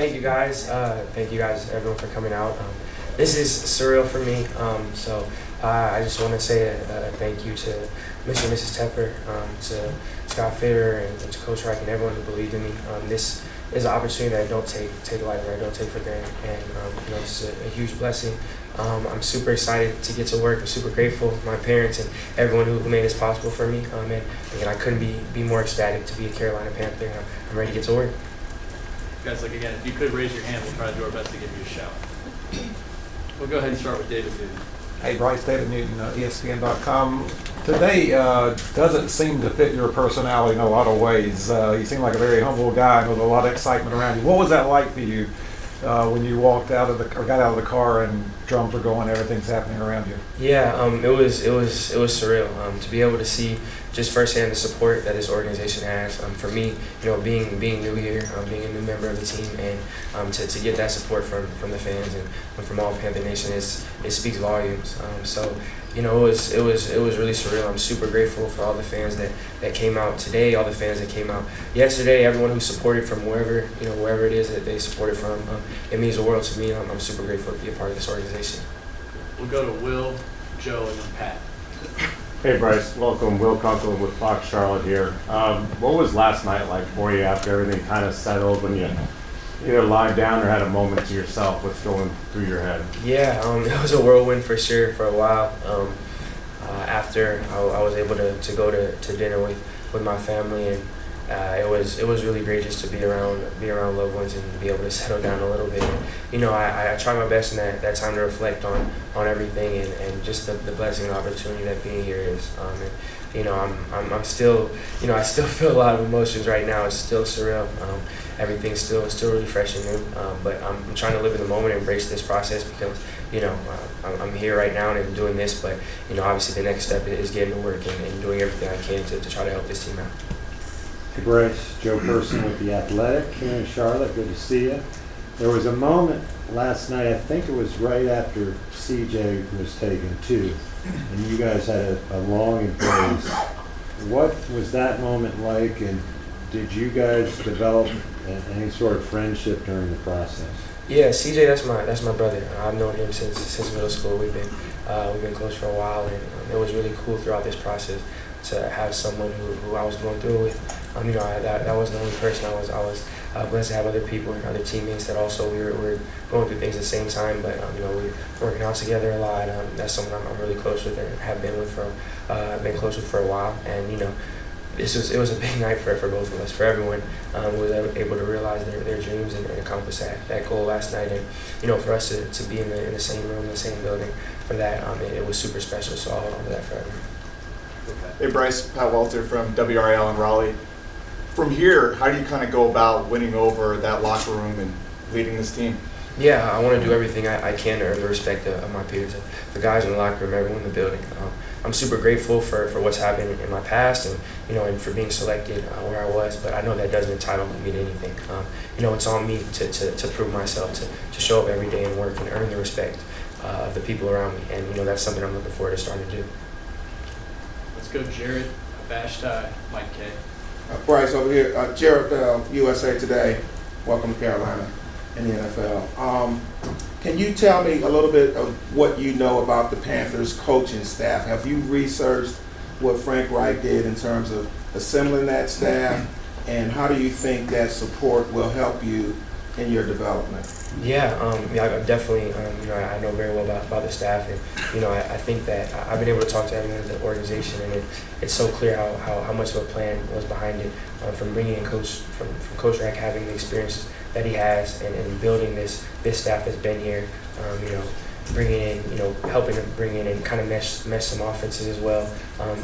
Thank you guys. Thank you guys, everyone, for coming out. This is surreal for me. I just want to say a thank you to Mr. and Mrs. Tepper, to Scott Fitter, and to Coach Reich, and everyone who believed in me. This is an opportunity that I don't take lightly, I don't take for granted, and it's a huge blessing. I'm super excited to get to work. I'm super grateful to my parents and everyone who made this possible for me. And again, I couldn't be more ecstatic to be a Carolina Panther. I'm ready to get to work. Guys, again, if you could raise your hand, we'll try to do our best to give you a shout. We'll go ahead and start with David Newton. Hey, Bryce, David Newton, ESPN.com. Today doesn't seem to fit your personality in a lot of ways. You seem like a very humble guy with a lot of excitement around you. What was that like for you when you walked got out of the car and drums were going, everything's happening around you? Yeah, it was surreal to be able to see just firsthand the support that this organization has. For me, being new here, being a new member of the team, and to get that support from the fans and from all Panther Nation, it speaks volumes. It was really surreal. I'm super grateful for all the fans that came out today, all the fans that came out yesterday, everyone who supported from wherever it is that they supported from. It means the world to me. I'm super grateful to be a part of this organization. We'll go to Will, Joe, and then Pat. Hey Bryce, welcome. Will Kunkel with Fox Charlotte here. What was last night like for you after everything kind of settled, when you either lied down or had a moment to yourself? What's going through your head? Yeah, it was a whirlwind for sure for a while. After I was able to go to dinner with my family, and it was really great just to be around loved ones and be able to settle down a little bit. And, I try my best in that time to reflect on everything and just the blessing and opportunity that being here is. I'm still, I still feel a lot of emotions right now. It's still surreal. Everything's still really fresh and new. But I'm trying to live in the moment and embrace this process because, I'm here right now and I'm doing this. But, obviously the next step is getting to work and doing everything I can to try to help this team out. Hey Bryce, Joe Person with The Athletic here in Charlotte. Good to see you. There was a moment last night, I think it was right after CJ was taken too, and you guys had a long embrace. What was that moment like, and did you guys develop any sort of friendship during the process? Yeah, CJ, that's my brother. I've known him since middle school. We've been close for a while, and it was really cool throughout this process to have someone who I was going through with. That wasn't the only person. I was blessed to have other people and other teammates that also we were going through things at the same time. But we're working out together a lot. That's someone I'm really close with and have been with been close with for a while. And it was a big night for both of us, for everyone who was able to realize their dreams and accomplish that goal last night. And for us to be in the same room, the same building for that, it was super special. So I'll hold on to that forever. Hey Bryce, Pat Walter from WRAL in Raleigh. From here, how do you kind of go about winning over that locker room and leading this team? Yeah, I want to do everything I can to earn the respect of my peers, the guys in the locker room, everyone in the building. I'm super grateful for what's happened in my past and for being selected where I was, but I know that doesn't entitle me to anything. It's on me to prove myself, to show up every day and work and earn the respect of the people around me, and that's something I'm looking forward to starting to do. Let's go Jared, Vashti, Mike K. Bryce over here. Jared, USA Today. Welcome to Carolina in the NFL. Can you tell me a little bit of what you know about the Panthers coaching staff? Have you researched what Frank Reich did in terms of assembling that staff, and how do you think that support will help you in your development? Yeah, I definitely, I know very well about the staff, and I think that I've been able to talk to everyone in the organization, and it's so clear how much of a plan was behind it, from bringing in from Coach Reich, having the experience that he has, and building this staff that's been here, bringing in, helping to bring in and kind of mesh some offenses as well,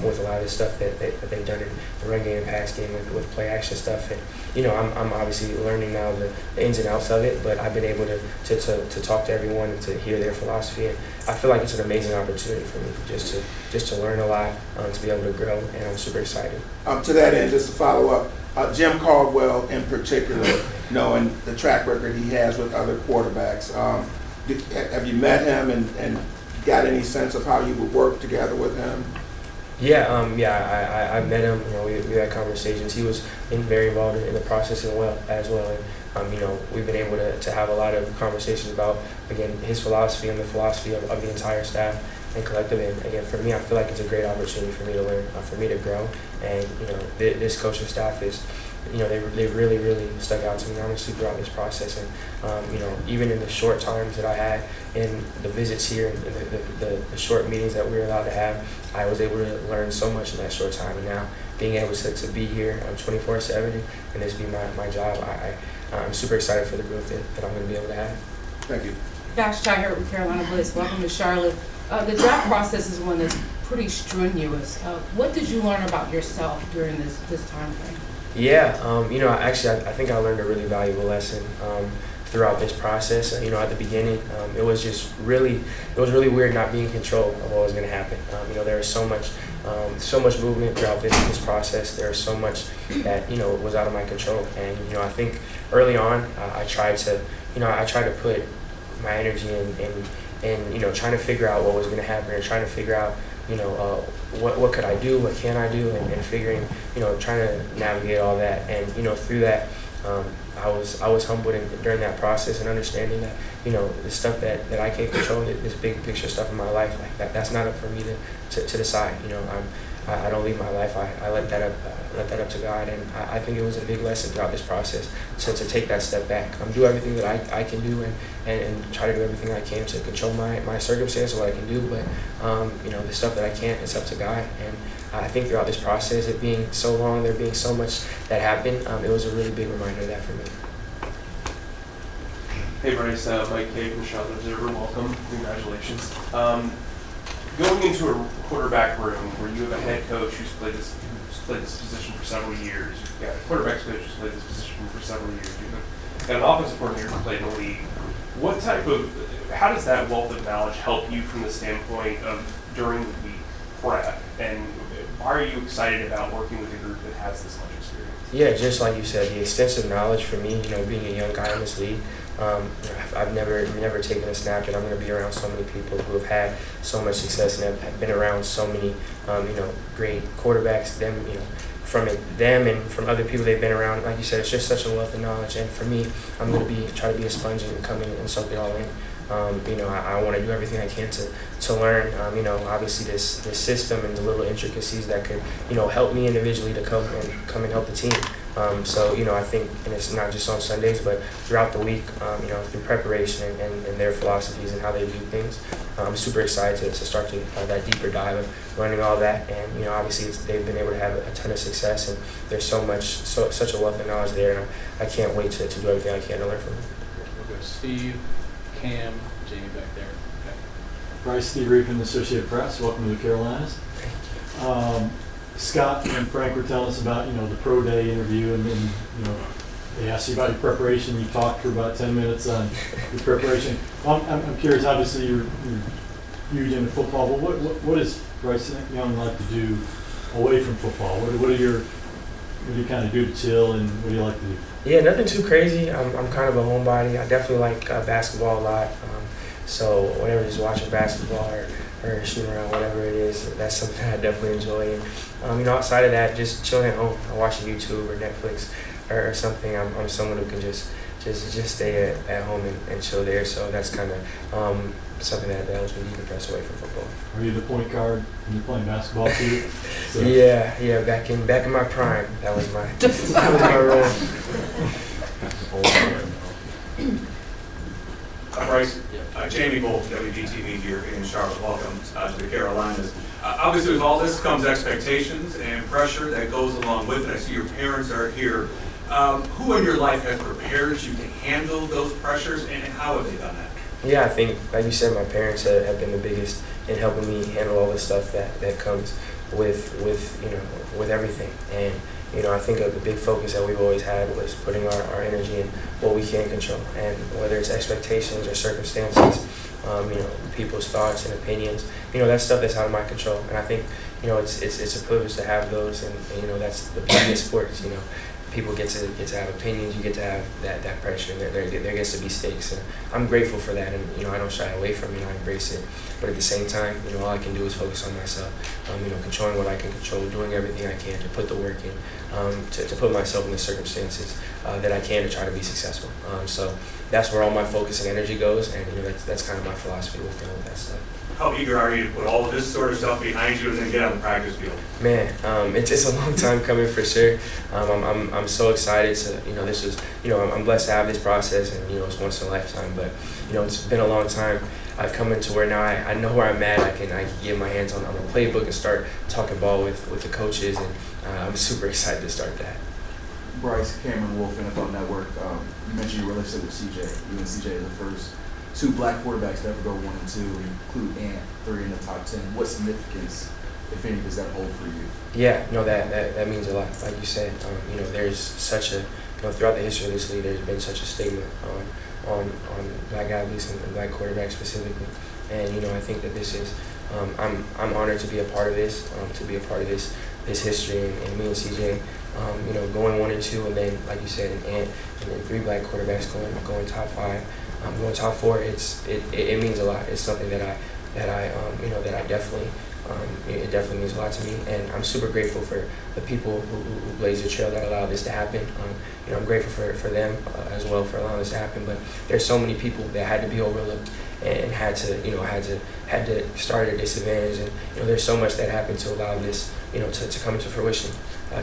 with a lot of the stuff that they've done in the run game and pass game with play action stuff. And I'm obviously learning now the ins and outs of it, but I've been able to talk to everyone and to hear their philosophy, and I feel like it's an amazing opportunity for me just to learn a lot, to be able to grow, and I'm super excited. To that end, just to follow up, Jim Caldwell in particular, knowing the track record he has with other quarterbacks. Have you met him and got any sense of how you would work together with him? I met him. You know, we had conversations. He was very involved in the process as well. And you know, we've been able to have a lot of conversations about, again, his philosophy and the philosophy of the entire staff and collective. And again, for me, I feel like it's a great opportunity for me to learn, for me to grow. And you know, this coaching staff is, you know, they really stuck out to me honestly throughout this process. And you know, even in the short times that I had in the visits here and the short meetings that we were allowed to have, I was able to learn so much in that short time. And now being able to be here 24/7 and this be my job, I'm super excited for the growth that I'm going to be able to have. Thank you. Josh Ty here with Carolina Blitz. Welcome to Charlotte. The draft process is one that's pretty strenuous. What did you learn about yourself during this time frame? Yeah, you know, actually, I think I learned a really valuable lesson throughout this process. You know, at the beginning, it was really weird not being in control of what was going to happen. You know, there was so much movement throughout this process. There was so much that, you know, was out of my control. And you know, I think early on, I tried to put my energy in you know, trying to figure out what was going to happen, and trying to figure out, you know, what could I do, what can I do, and figuring, you know, trying to navigate all that. And you know, through that, I was humbled during that process, and understanding that, you know, the stuff that I can't control, this big picture stuff in my life, like that's not up for me to decide. You know, I don't leave my life. I let that up to God. And I think it was a big lesson throughout this process to take that step back, do everything that I can do, and try to do everything I can to control my circumstance, what I can do. But you know, the stuff that I can't, it's up to God. And I think throughout this process, it being so long, there being so much that happened, it was a really big reminder of that for me. Hey Bryce, Mike Kay from Charlotte Observer. Welcome. Congratulations. Going into a quarterback room where you have a head coach who's played this position for several years, you've got a quarterback's coach who's played this position for several years, you've got an offensive coordinator who's played in the league. How does that wealth of knowledge help you from the standpoint of during the week prep, and why are you excited about working with a group that has this much experience? Yeah, just like you said, the extensive knowledge for me, you know, being a young guy in this league, you know, I've never taken a snap that I'm going to be around so many people who have had so much success and have been around so many, you know, great quarterbacks. Them, you know, from them and from other people they've been around. Like you said, it's just such a wealth of knowledge. And for me, I'm going to try to be a sponge and come in and soak it all in. You know, I want to do everything I can to learn, you know, obviously this system and the little intricacies that could, you know, help me individually to come and help the team. So, you know, I think, and it's not just on Sundays, but throughout the week, you know, through preparation and their philosophies and how they view things, I'm super excited to start to that deeper dive of learning all that. And, you know, obviously they've been able to have a ton of success, and there's such a wealth of knowledge there, and I can't wait to do everything I can to learn from them. We'll go Steve, Cam, Jamie back there. Okay. Bryce, Steve Reefin, Associated Press. Welcome to the Carolinas. Scott and Frank were telling us about, you know, the pro day interview, and then, you know, they asked you about your preparation. You talked for about 10 minutes on your preparation. I'm curious. Obviously, you're huge into football, but what does Bryce Young like to do away from football? What do you kind of do to chill, and what do you like to do? Yeah, nothing too crazy. I'm kind of a homebody. I definitely like basketball a lot. So whatever, just watching basketball or shooting around, whatever it is, that's something I definitely enjoy. And you know, outside of that, just chilling at home, watching YouTube or Netflix or something. I'm someone who can just stay at home and chill there. So that's kind of something that helps me decompress away from football. Are you the point guard when you're playing basketball too? So. Yeah. Back in my prime, that was my role. Bryce, Jamie Bolt, WGTV here in Charlotte. Welcome to the Carolinas. Obviously, with all this comes expectations and pressure that goes along with it. I see your parents are here. Who in your life has prepared you to handle those pressures, and how have they done that? Yeah, I think, like you said, my parents have been the biggest in helping me handle all the stuff that comes with you know, with everything. And you know, I think the big focus that we've always had was putting our energy in what we can control, and whether it's expectations or circumstances, you know, people's thoughts and opinions, you know, that's stuff that's out of my control. And I think, you know, it's a privilege to have those, and you know, that's the beauty of sports. You know, people get to have opinions. You get to have that pressure, and there gets to be stakes. And I'm grateful for that, and I don't shy away from it. I embrace it. But at the same time, all I can do is focus on myself. Controlling what I can control, doing everything I can to put the work in, to put myself in the circumstances that I can to try to be successful. So that's where all my focus and energy goes, and that's kind of my philosophy with that stuff. How eager are you to put all of this sort of stuff behind you and then get on the practice field? Man, it's a long time coming for sure. I'm so excited to, this was, I'm blessed to have this process, and, it's once in a lifetime, but, it's been a long time. I've come into where now I know where I'm at. I can get my hands on the playbook and start talking ball with the coaches, and I'm super excited to start that. Bryce, Cameron Wolf, NFL Network. You mentioned your relationship with CJ. You and CJ are the first two black quarterbacks to ever go 1 and 2, include Ant, 3 in the top 10. What significance, if any, does that hold for you? Yeah, no, that means a lot. Like you said, there's such a, throughout the history of this league, there's been such a stigma on black athletes and black quarterbacks specifically. And, I think that this is, I'm honored to be a part of this, this history, and me and CJ, going 1 and 2, and then, like you said, and then 3 black quarterbacks going top 5. Going top 4, it means a lot. It's something that I definitely, it definitely means a lot to me, and I'm super grateful for the people who blazed the trail that allowed this to happen. I'm grateful for them as well for allowing this to happen. But there's so many people that had to be overlooked and had to start at a disadvantage, and there's so much that happened to allow this to come to fruition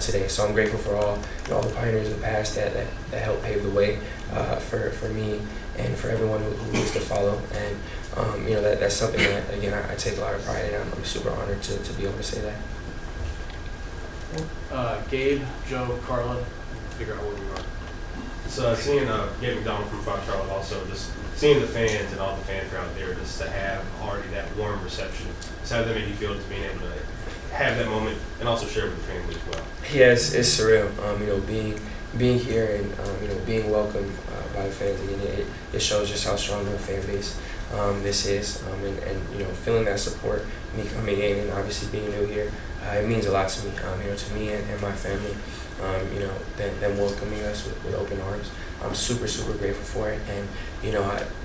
today. So I'm grateful for all the pioneers in the past that helped pave the way for me and for everyone who is to follow. And that's something that, again, I take a lot of pride in. I'm super honored to be able to say that. Gabe, Joe, Carla, figure out where we are. So seeing Gabe McDonald from Fox Charlotte, also just seeing the fans and all the fanfare out there, just to have already that warm reception, so how did that make you feel, just being able to have that moment and also share with the family as well? Yeah, it's surreal. Being here and being welcomed by the fans, and it shows just how strong of a fan base this is, and feeling that support, me coming in and obviously being new here, it means a lot to me. To me and my family, them welcoming us with open arms. I'm super grateful for it, and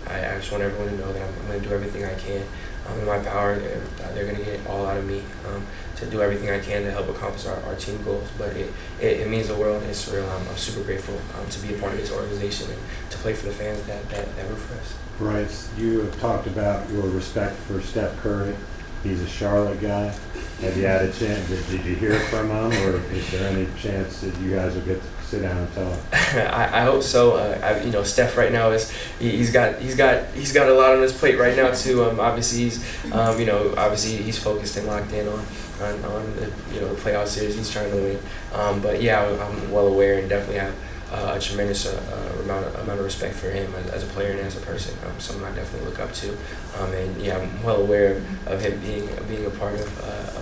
I just want everyone to know that I'm going to do everything I can in my power. They're going to get all out of me to do everything I can to help accomplish our team goals. But it means the world. It's surreal. I'm super grateful to be a part of this organization and to play for the fans that root for us. Bryce, you have talked about your respect for Steph Curry. He's a Charlotte guy. Have you had a chance? Did you hear from him, or is there any chance that you guys will get to sit down and talk? I hope so. Steph right now he's got a lot on his plate right now too. Obviously he's focused and locked in on the playoff series he's trying to win. But yeah, I'm well aware and definitely have a tremendous amount of respect for him as a player and as a person. Someone I definitely look up to. And yeah, I'm well aware of him being a part of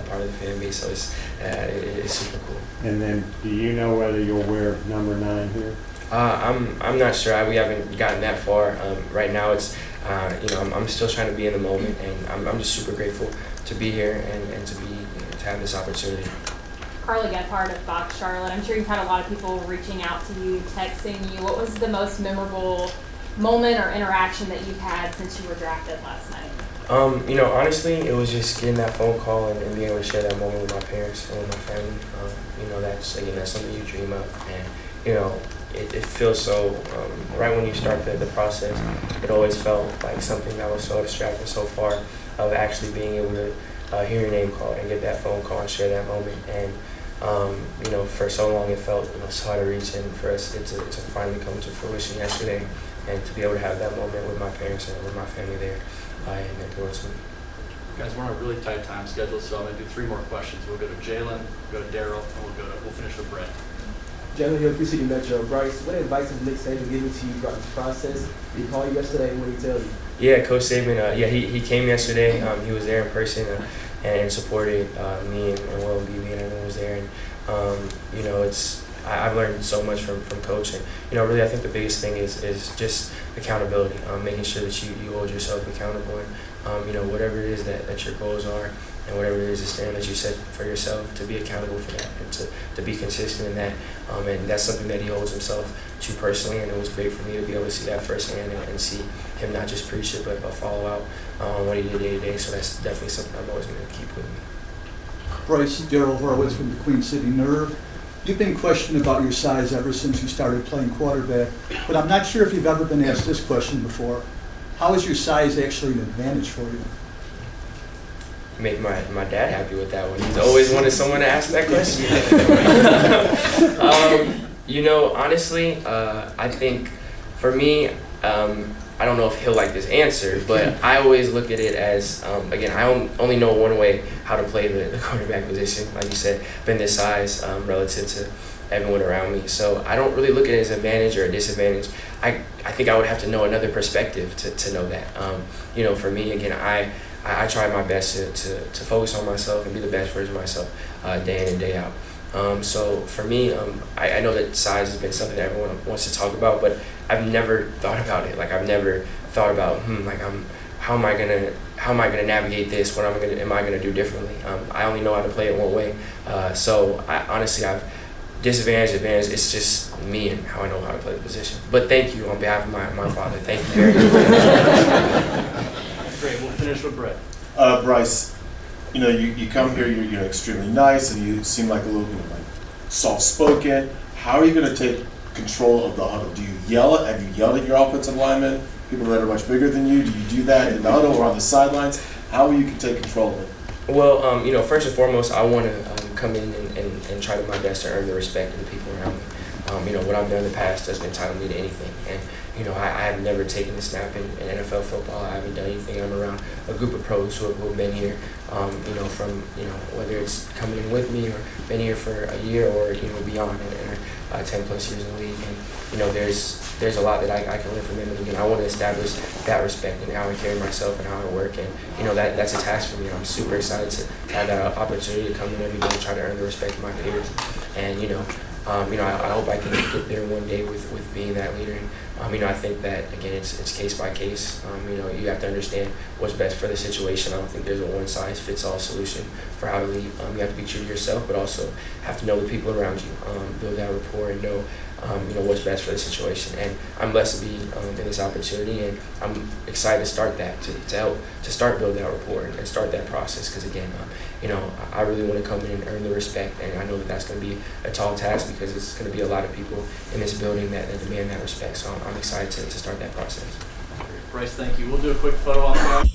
the fan base. So it's super cool. And then, do you know whether you'll wear number 9 here? I'm not sure. We haven't gotten that far. Right now, it's I'm still trying to be in the moment, and I'm just super grateful to be here and to have this opportunity. Carla Gephardt of Fox Charlotte. I'm sure you've had a lot of people reaching out to you, texting you. What was the most memorable moment or interaction that you've had since you were drafted last night? Honestly, it was just getting that phone call and being able to share that moment with my parents and with my family. That's something you dream of, and it feels so. Right when you start the process, it always felt like something that was so abstract and so far of actually being able to hear your name called and get that phone call and share that moment. And for so long it felt so hard to reach, and for us to finally come to fruition yesterday, and to be able to have that moment with my parents and with my family there, and it towards me. Guys, we're on a really tight time schedule, so I'm going to do 3 more questions. We'll go to Jalen, go to Daryl, and we'll finish with Brett. Jalen Hill, QCD Metro. Bryce, what advice has Nick Saban given to you throughout this process? Did he call you yesterday, and what did he tell you? Yeah, Coach Saban, he came yesterday. He was there in person and supported me and Will and BB, and everyone was there. And, I've learned so much from Coach. And, really I think the biggest thing is just accountability, making sure that you hold yourself accountable, and, whatever it is that your goals are, and whatever it is, the standard that you set for yourself, to be accountable for that and to be consistent in that. And that's something that he holds himself to personally, and it was great for me to be able to see that firsthand and see him not just preach it, but follow out on what he did day to day. So that's definitely something I'm always going to keep with me. Bryce, Daryl Horowitz from the Queen City Nerve. You've been questioned about your size ever since you started playing quarterback, but I'm not sure if you've ever been asked this question before. How is your size actually an advantage for you? Make my dad happy with that one. He's always wanted someone to ask that question. Honestly, I think for me, I don't know if he'll like this answer, but I always look at it as, again, I only know one way how to play the quarterback position. Like you said, been this size relative to everyone around me. So I don't really look at it as an advantage or a disadvantage. I think I would have to know another perspective to know that. For me, again, I try my best to focus on myself and be the best version of myself day in and day out. So for me, I know that size has been something that everyone wants to talk about, but I've never thought about it. Like I've never thought about, how am I gonna navigate this? What am I gonna do differently? I only know how to play it one way. So I've disadvantage, advantage. It's just me and how I know how to play the position. But thank you on behalf of my father. Thank you very much. Great. We'll finish with Brett. Bryce, you come here, you're extremely nice, and you seem like a little, like soft-spoken. How are you going to take control of the huddle? Do you yell? Have you yelled at your offensive linemen, people that are much bigger than you? Do you do that in the huddle or on the sidelines? How will you take control of it? Well, first and foremost, I want to come in and try my best to earn the respect of the people around me. What I've done in the past doesn't entitle me to anything. And, I have never taken a snap in NFL football. I haven't done anything. I'm around a group of pros who have been here, from whether it's coming in with me or been here for a year or, beyond, and 10 plus years in the league. And, there's a lot that I can learn from them. And again, I want to establish that respect and how I carry myself and how I work. And, that's a task for me. I'm super excited to have that opportunity to come in every day and try to earn the respect of my peers. And, I hope I can get there one day with being that leader. And, I think that, again, it's case by case. You have to understand what's best for the situation. I don't think there's a one-size-fits-all solution for how to lead. You have to be true to yourself, but also have to know the people around you, build that rapport and know, what's best for the situation. And I'm blessed to be in this opportunity, and I'm excited to start that, to help to start build that rapport and start that process. Because again, I really want to come in and earn the respect, and I know that that's going to be a tall task because it's going to be a lot of people in this building that demand that respect. So I'm excited to start that process. Bryce, thank you. We'll do a quick photo op.